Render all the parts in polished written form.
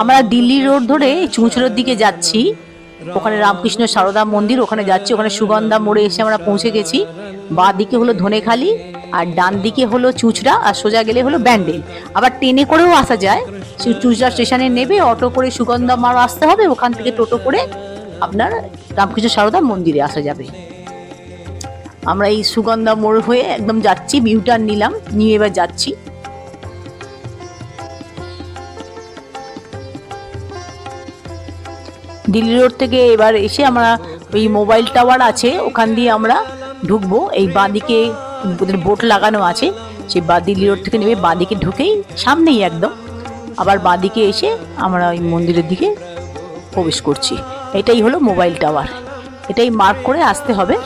আমরা দিল্লি রোড ধরে চুঁচুড়ার দিকে যাচ্ছি। ওখানে রামকৃষ্ণ সারদা মন্দির, ওখানে যাচ্ছি। ওখানে সুগন্ধা মোড়ে এসে আমরা পৌঁছে গেছি। বাঁ দিকে হলো ধনেখালি, আর ডান দিকে হলো চুঁচুড়া, আর সোজা গেলে হলো ব্যান্ডেল। আবার ট্রেনে করেও আসা যায়। চুঁচুড়া স্টেশনে নেবে, অটো করে সুগন্ধা মোড় আসতে হবে, ওখান থেকে টোটো করে আপনার রামকৃষ্ণ সারদা মন্দিরে আসা যাবে। আমরা এই সুগন্ধা মোড় হয়ে একদম যাচ্ছি, ইউটার্ন নিলাম, নিয়ে এবার যাচ্ছি। দিল্লি রোড থেকে এবার এসে আমরা ওই মোবাইল টাওয়ার আছে, ওখান দিয়ে আমরা ঢুকবো। এই বাঁদিকে ওদের বোট লাগানো আছে, সেই দিল্লি রোড থেকে নেমে বাঁদিকে ঢুকেই সামনেই একদম আবার বাঁদিকে এসে আমরা ওই মন্দিরের দিকে প্রবেশ করছি। এটাই হলো মোবাইল টাওয়ার, এটাই মার্ক করে আসতে হবে।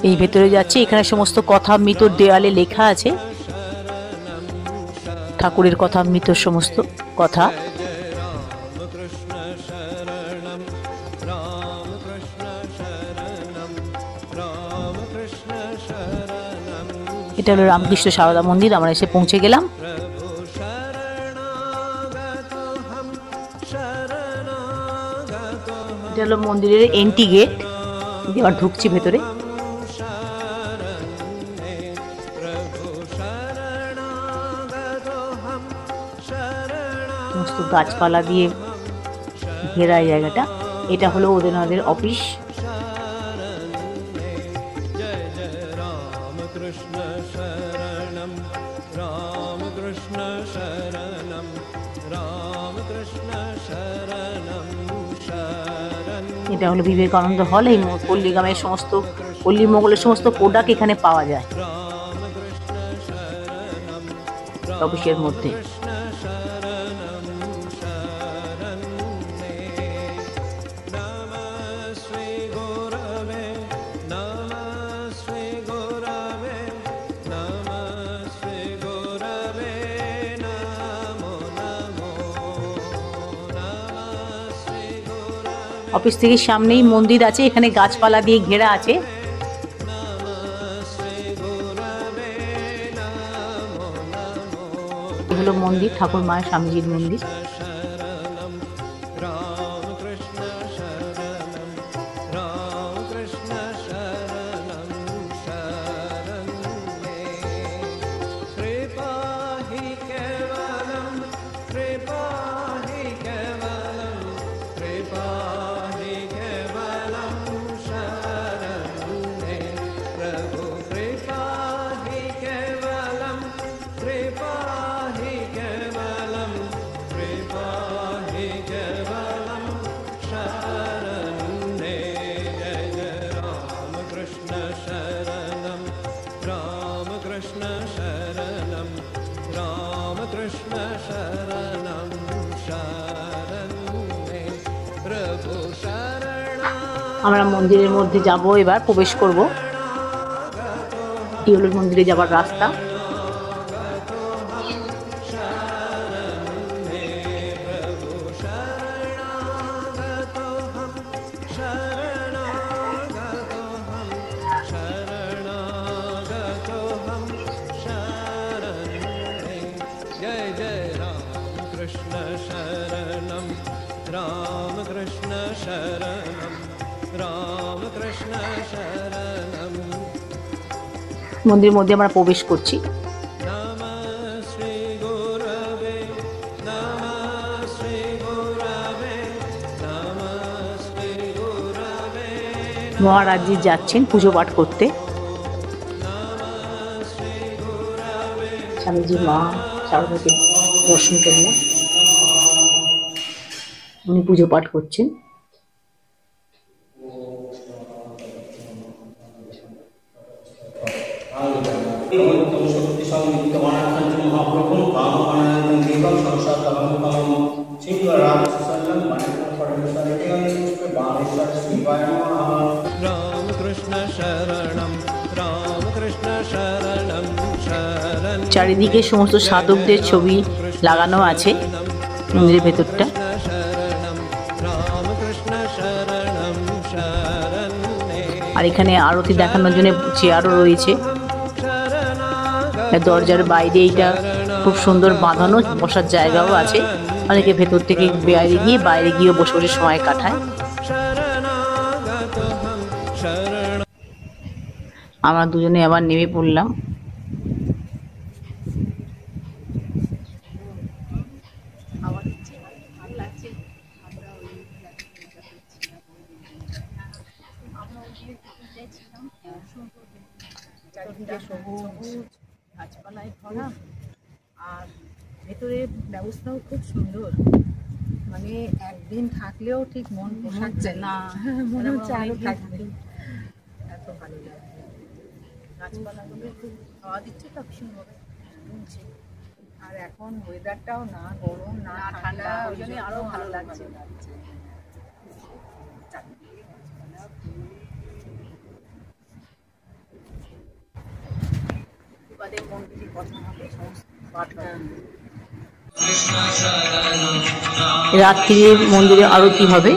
এই ভেতরে যাচ্ছে, এখানে সমস্ত কথামৃতর দেওয়ালে লেখা আছে, ঠাকুরের কথামৃতর সমস্ত কথা। এটা হলো রামকৃষ্ণ সারদা মন্দির, আমরা এসে পৌঁছে গেলাম। এটা হলো মন্দিরের এন্ট্রি গেট, এবার ঢুকছি ভেতরে। সমস্ত গাছপালা দিয়ে ঘেরা এই জায়গাটা। এটা হলো ওদের অফিস। এটা হলো বিবেকানন্দ হল। এই পল্লীগ্রামের সমস্ত পল্লী মঙ্গলের সমস্ত প্রোডাক্ট এখানে পাওয়া যায় অফিসের মধ্যে। অফিস থেকে সামনেই মন্দির আছে, এখানে গাছপালা দিয়ে ঘেরা আছে। এ হলো মন্দির, ঠাকুর মায়ের স্বামীজির মন্দির। আমরা মন্দিরের মধ্যে যাব, এবার প্রবেশ করব। এই হলো মন্দিরে যাবার রাস্তা। মন্দিরের মধ্যে আমরা প্রবেশ করছি। মহারাজজি যাচ্ছেন পুজো পাঠ করতে। স্বামীজি মা সারদাকে দর্শন করলেন, উনি পুজো পাঠ করছেন। চারিদিকে সমস্ত সাধকদের ছবি লাগানো আছে মন্দিরের ভেতরটা। আর এখানে আরতি দেখানোর জন্য চেয়ারও রয়েছে। দরজার বাইরে এইটা খুব সুন্দর বাঁধানো, বসার জায়গাও আছে। অনেকে ভেতর থেকে বাইরে গিয়ে বসে বসে সময় কাটায়। আমরা দুজনে আবার নেমে পড়লাম। চারিদিকে সবুজ গাছপালায় ভরা, আর ভেতরের ব্যবস্থাও খুব সুন্দর। মানে একদিন থাকলেও ঠিক মন পোষাচ্ছে না, মনে হচ্ছে আরো থাকবে, এত ভালো লাগছে। গাছপালাগুলো খুব হাওয়া দিচ্ছে তো ভীষণভাবে শুনছে। আর এখন ওয়েদারটাও না গরম না ঠান্ডা, ওই জন্য আরো ভালো লাগছে। রাত্রিরে মন্দিরে আরতি হবে।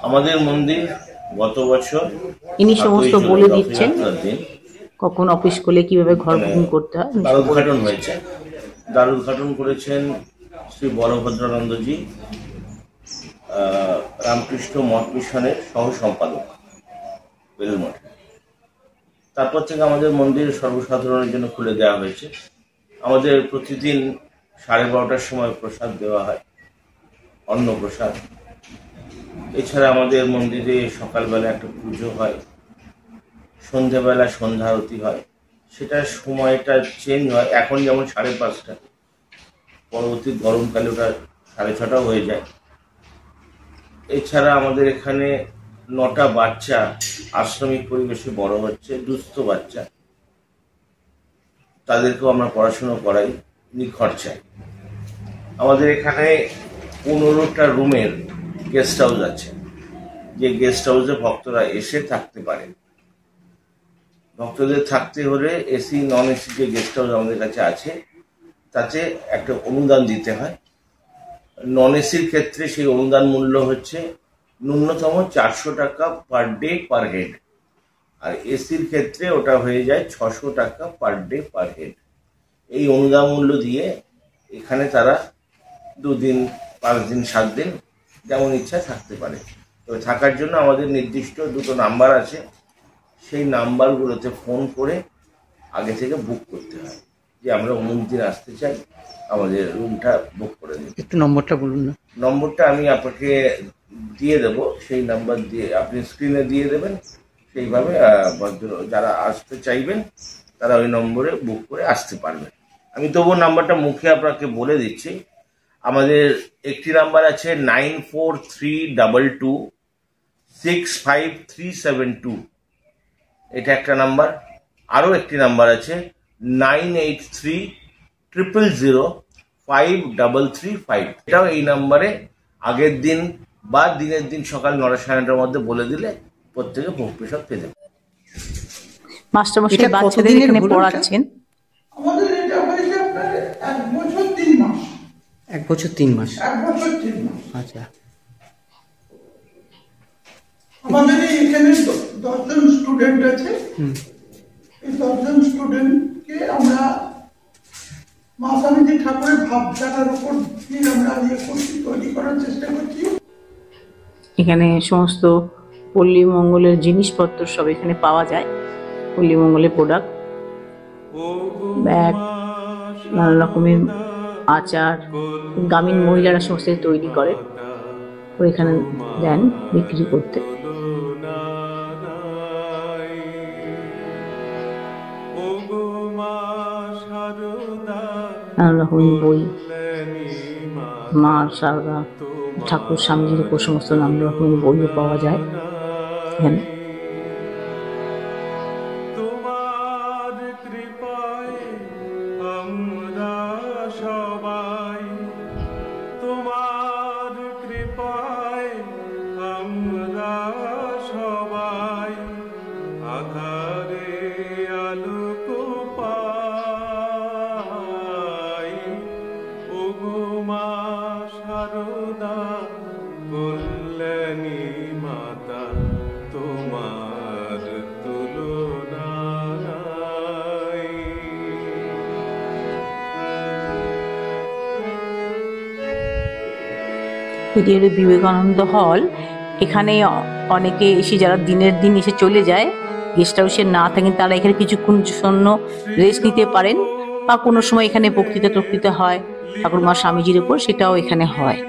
আমাদের মন্দির গত বছর ইনি সমস্ত বলে দিচ্ছেন কখন অফিস করলে কিভাবে ঘর বুকিং করতে হয়। দ্বার উদ্ঘাটন হয়েছে, দ্বার উদ্ঘাটন করেছেন শ্রী বলভদ্রানন্দজি, রামকৃষ্ণ মঠ মিশনের সহ সম্পাদক বেলুড়মঠে। তারপর থেকে আমাদের মন্দির সর্বসাধারণের জন্য খুলে দেওয়া হয়েছে। আমাদের প্রতিদিন 12:30টার সময় প্রসাদ দেওয়া হয়, অন্ন প্রসাদ। এছাড়া আমাদের মন্দিরে সকালবেলা একটা পুজো হয়, সন্ধ্যেবেলা সন্ধ্যা আরতি হয়। সেটার সময়টা চেঞ্জ হয়, এখন যেমন 5:30, পরবর্তী গরমকালে ওটা 6:30টাও হয়ে যায়। এছাড়া আমাদের এখানে 9টা বাচ্চা আশ্রমিক পরিবেশে বড় হচ্ছে, দুস্থ বাচ্চা, তাদেরকেও আমরা পড়াশুনো করাই নিখরচায়। আমাদের এখানে 15টা রুমের গেস্ট হাউস আছে, যে গেস্ট হাউসে ভক্তরা এসে থাকতে পারে। ভক্তদের থাকতে হলে এসি নন এসি যে গেস্ট হাউস আমাদের কাছে আছে তাতে একটা অনুদান দিতে হয়। নন এসির ক্ষেত্রে সেই অনুদান মূল্য হচ্ছে ন্যূনতম 400 টাকা পার ডে পার হেড, আর এসির ক্ষেত্রে ওটা হয়ে যায় 600 টাকা পার ডে পার হেড। এই অনুদান মূল্য দিয়ে এখানে তারা 2 দিন, 5 দিন, 7 দিন যেমন ইচ্ছা থাকতে পারে। তবে থাকার জন্য আমাদের নির্দিষ্ট 2টো নাম্বার আছে, সেই নাম্বারগুলোতে ফোন করে আগে থেকে বুক করতে হয় যে আমরা অমুক দিন আসতে চাই, আমাদের রুমটা বুক করে দিন। একটু নম্বরটা বলুন না। নম্বরটা আমি আপনাকে দিয়ে দেব, সেই নাম্বার দিয়ে আপনি স্ক্রিনে দিয়ে দেবেন। সেইভাবে যারা আসতে চাইবেন তারা ওই নম্বরে বুক করে আসতে পারবেন। আমি তবুও নাম্বারটা মুখে আপনাকে বলে দিচ্ছি। আমাদের একটি নাম্বার আছে 9432265372, এটা একটা নাম্বার। আরও একটি নাম্বার আছে 9830005335, এটাও এই নাম্বারে আগের দিন বা দিনের দিন সকাল 9টা সাড়ে 9টার মধ্যে বলে দিলে প্রত্যেকে ভোগ প্রসাদ পেয়ে যাবে। মাস্টারমশাই বাচ্চাদের এখানে পড়াচ্ছেন। আমাদের এটা হয়েছে আপনার 1 বছর 3 মাস। 1 বছর 3 মাস। 1 বছর 3 মাস। আচ্ছা। আমাদের এখানে 10 জন স্টুডেন্ট আছে। এই 10 জন স্টুডেন্টকে আমরা মা স্বামীজি ঠাকুরের ভাবধারার উপর দিয়ে আমরা তৈরি করার চেষ্টা করছি। এখানে সমস্ত পল্লী মঙ্গলের জিনিসপত্র সব এখানে পাওয়া যায়। পল্লী মঙ্গলের প্রোডাক্ট, ব্যাগ, নানা রকমের আচার, গ্রামীণ মহিলারা সমস্ত তৈরি করে, এখানে দেন বিক্রি করতে। নানা রকমের বই, মা সারদা ঠাকুর স্বামীজির উপর সমস্ত নানা রকমের বইও পাওয়া যায় এখানে। এটি হলো বিবেকানন্দ হল। এখানে অনেকে এসে, যারা দিনের দিন এসে চলে যায়, গেস্ট হাউসে না থাকেন, তারা এখানে কিছুক্ষণ জন্য রেস্ট নিতে পারেন, বা কোনো সময় এখানে বক্তৃতা হয় ঠাকুরমা স্বামীজির উপর, সেটাও এখানে হয়।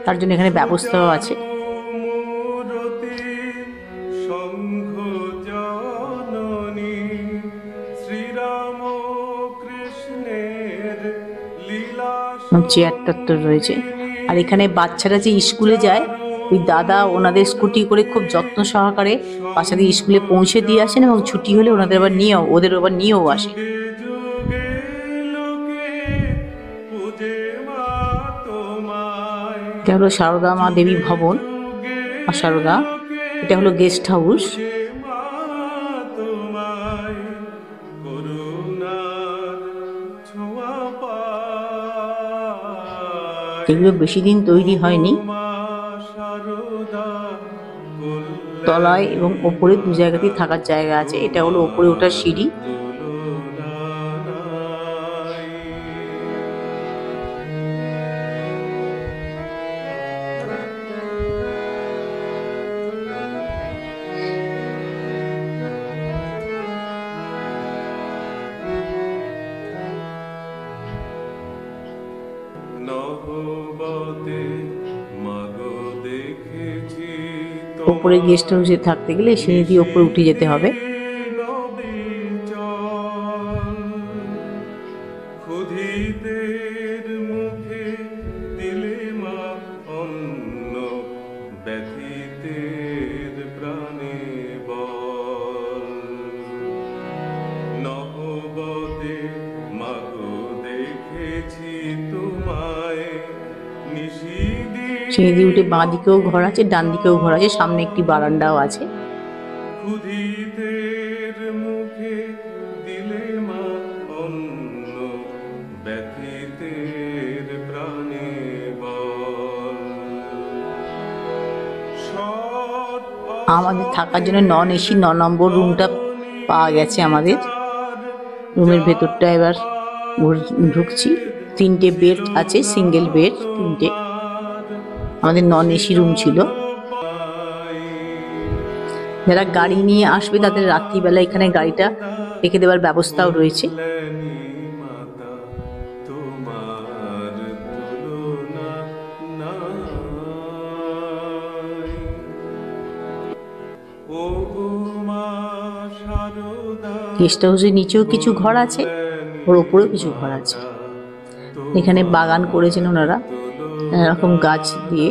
তার জন্য এখানে ব্যবস্থাও আছে। চেয়ার টত্তর রয়েছে। আর এখানে বাচ্চারা যে স্কুলে যায়, ওই দাদা ওনাদের স্কুটি করে খুব যত্ন সহকারে বাচ্চাদের স্কুলে পৌঁছে দিয়ে আসেন, এবং ছুটি হলে ওদের আবার নিয়েও আসে। এটা হলো সারদা মা দেবী ভবন, সারদা। এটা হলো গেস্ট হাউস। এগুলো বেশি দিন তৈরি হয়নি। তলায় এবং ওপরে দু জায়গাতেই থাকার জায়গা আছে। এটা হলো ওপরে ওঠার সিঁড়ি। ওপরে গেস্ট হাউসে থাকতে গেলে সিঁড়ি দিয়ে ওপরে উঠে যেতে হবে। সিঁড়ি দিয়ে উঠে বাঁ দিকেও ঘর আছে, ডান দিকেও ঘর আছে, সামনে একটি বারান্দাও আছে। আমাদের থাকার জন্য নন এসি 9 নম্বর রুমটা পাওয়া গেছে। আমাদের রুমের ভেতরটা এবার ঢুকছি। 3টে বেড আছে, সিঙ্গেল বেড 3টে। আমাদের নন এসি রুম ছিল। যারা গাড়ি নিয়ে আসবে তাদের রাত্রিবেলা এখানে গাড়িটা রেখে দেওয়ার ব্যবস্থাও রয়েছে। গেস্ট হাউসের নিচেও কিছু ঘর আছে, ওর ওপরেও কিছু ঘর আছে। এখানে বাগান করেছেন ওনারা এরকম গাছ দিয়ে।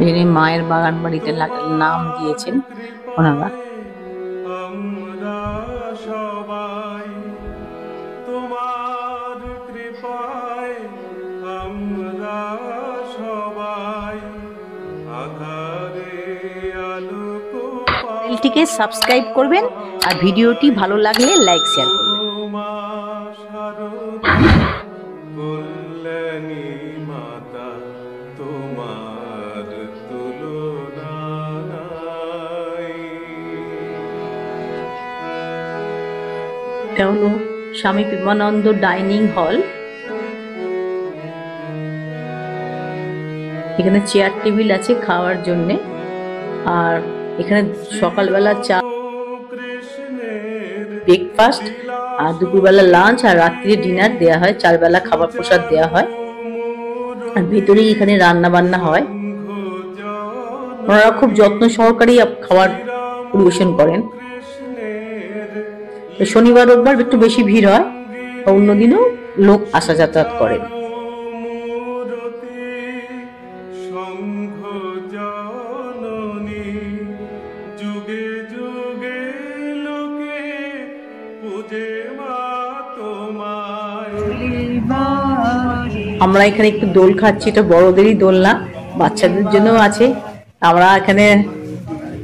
এখানে মায়ের বাগান বাড়িতে নাম দিয়েছেন ওনারা। চ্যানেলটিকে সাবস্ক্রাইব করবেন, আর ভিডিওটি ভালো লাগলে লাইক শেয়ার করবেন। এটা হলো স্বামী প্রেমানন্দ ডাইনিং হল। এখানে চেয়ার টেবিল আছে খাওয়ার জন্যে, আর এখানে সকালবেলা চা ব্রেকফাস্ট, আর দুপুরবেলা লাঞ্চ, আর রাত্রে ডিনার দেওয়া হয়। 4 বেলা খাবার প্রসাদ দেওয়া হয়, আর ভেতরেই এখানে রান্না বান্না হয়। ওনারা খুব যত্ন সহকারে খাবার পরিবেশন করেন। শনিবার রোববার একটু বেশি ভিড় হয়, অন্যদিনও লোক আসা যাতায়াত করেন। আমরা এখানে একটু দোল খাচ্ছি, এটা বড়দেরই দোলনা, বাচ্চাদের জন্য আছে। আমরা এখানে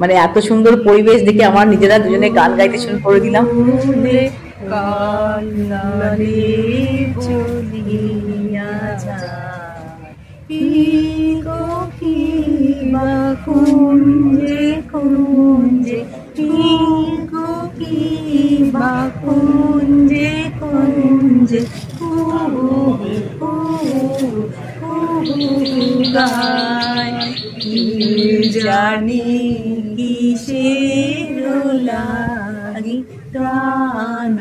মানে এত সুন্দর পরিবেশ দেখে আমার নিজেরা দুজনে গান গাইতে শুরু করে দিলাম। জানি কিসের লাগি প্রাণ